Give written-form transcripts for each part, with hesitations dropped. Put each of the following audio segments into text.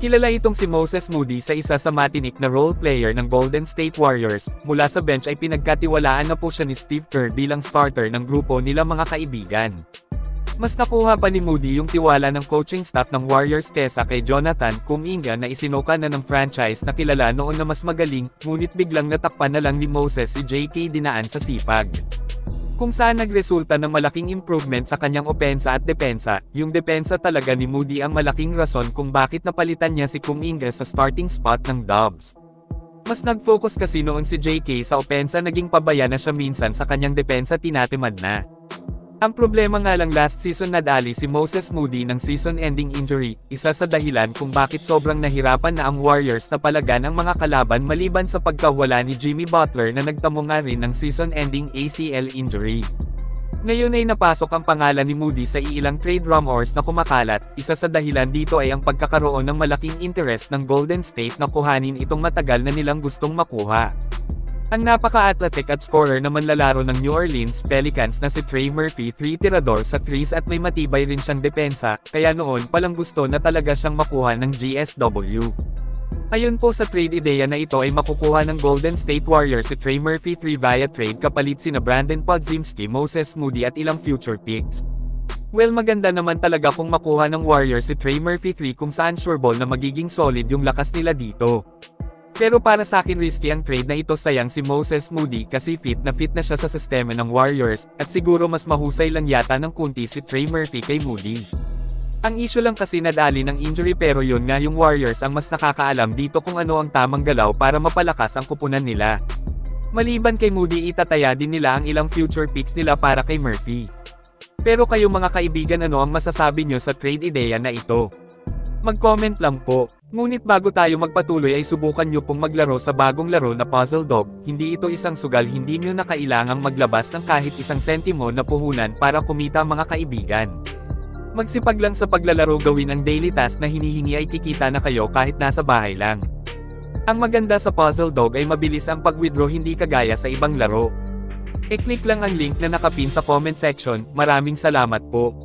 Kilala itong si Moses Moody sa isa sa matinik na role player ng Golden State Warriors. Mula sa bench ay pinagkatiwalaan na po siya ni Steve Kerr bilang starter ng grupo nila mga kaibigan. Mas nakuha pa ni Moody yung tiwala ng coaching staff ng Warriors kesa kay Jonathan Kuminga na isinuka na ng franchise na kilala noon na mas magaling, ngunit biglang natakpan na lang ni Moses si J.K. Dinaan sa sipag. Kung saan nagresulta ng malaking improvement sa kanyang opensa at depensa, yung depensa talaga ni Moody ang malaking rason kung bakit napalitan niya si Kuminga sa starting spot ng Dubs. Mas nag-focus kasi noon si JK sa opensa, naging pabaya na siya minsan sa kanyang depensa, tinatimad na. Ang problema nga lang last season nadali si Moses Moody ng season-ending injury, isa sa dahilan kung bakit sobrang nahirapan na ang Warriors na palagan ang mga kalaban maliban sa pagkawala ni Jimmy Butler na nagtamo nga rin ng season-ending ACL injury. Ngayon ay napasok ang pangalan ni Moody sa ilang trade rumors na kumakalat, isa sa dahilan dito ay ang pagkakaroon ng malaking interest ng Golden State na kuhanin itong matagal na nilang gustong makuha. Ang napaka-athletic at scorer naman lalaro ng New Orleans Pelicans na si Trey Murphy, 3 tirador sa threes at may matibay rin siyang depensa, kaya noon palang gusto na talaga siyang makuha ng GSW. Ayon po sa trade ideya na ito ay makukuha ng Golden State Warriors si Trey Murphy 3 via trade kapalit sina Brandon Podziemski, Moses Moody at ilang future picks. Well, maganda naman talaga kung makuha ng Warriors si Trey Murphy 3 kung saan sureball na magiging solid yung lakas nila dito. Pero para sa akin risky ang trade na ito, sayang si Moses Moody kasi fit na siya sa sistema ng Warriors, at siguro mas mahusay lang yata ng kunti si Trey Murphy kay Moody. Ang issue lang kasi nadali ng injury, pero yun nga yung Warriors ang mas nakakaalam dito kung ano ang tamang galaw para mapalakas ang kupunan nila. Maliban kay Moody, itataya din nila ang ilang future picks nila para kay Murphy. Pero kayo mga kaibigan, ano ang masasabi nyo sa trade ideya na ito? Mag-comment lang po. Ngunit bago tayo magpatuloy ay subukan nyo pong maglaro sa bagong laro na Puzzle Dog. Hindi ito isang sugal, hindi nyo na kailangang maglabas ng kahit isang sentimo na puhunan para kumita mga kaibigan. Magsipag lang sa paglalaro, gawin ang daily task na hinihingi ay kikita na kayo kahit nasa bahay lang. Ang maganda sa Puzzle Dog ay mabilis ang pag-withdraw, hindi kagaya sa ibang laro. I-click lang ang link na nakapin sa comment section. Maraming salamat po.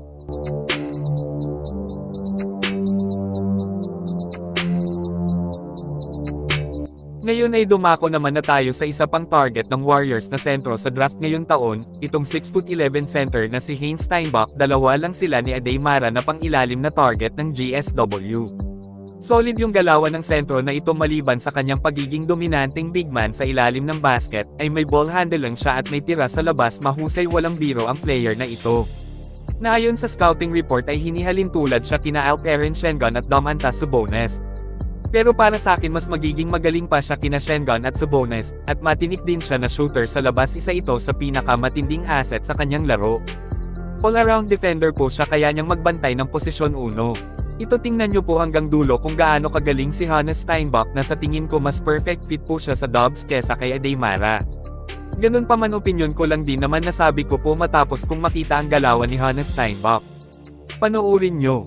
Ngayon ay dumako naman na tayo sa isa pang target ng Warriors na sentro sa draft ngayong taon, itong 6'11" center na si Haynes Steinbach. Dalawa lang sila ni Aday Mara na pang-ilalim na target ng GSW. Solid yung galawan ng sentro na ito, maliban sa kanyang pagiging dominanteng big man sa ilalim ng basket, ay may ball handling siya at may tira sa labas. Mahusay, walang biro ang player na ito. Na ayon sa scouting report ay hinihalin tulad siya kina Alperen Sengun at Domantas Sabonis. Pero para sa akin mas magiging magaling pa siya kina Sengun at Sabonis, at matinik din siya na shooter sa labas. Isa ito sa pinakamatinding asset sa kanyang laro. All-around defender po siya, kaya niyang magbantay ng posisyon 1. Ito, tingnan nyo po hanggang dulo kung gaano kagaling si Hannes Steinbach, na sa tingin ko mas perfect fit po siya sa Dubs kesa kay Aday Mara. Ganun pa man, opinion ko lang din naman nasabi ko po matapos kong makita ang galawan ni Hannes Steinbach. Panoorin nyo.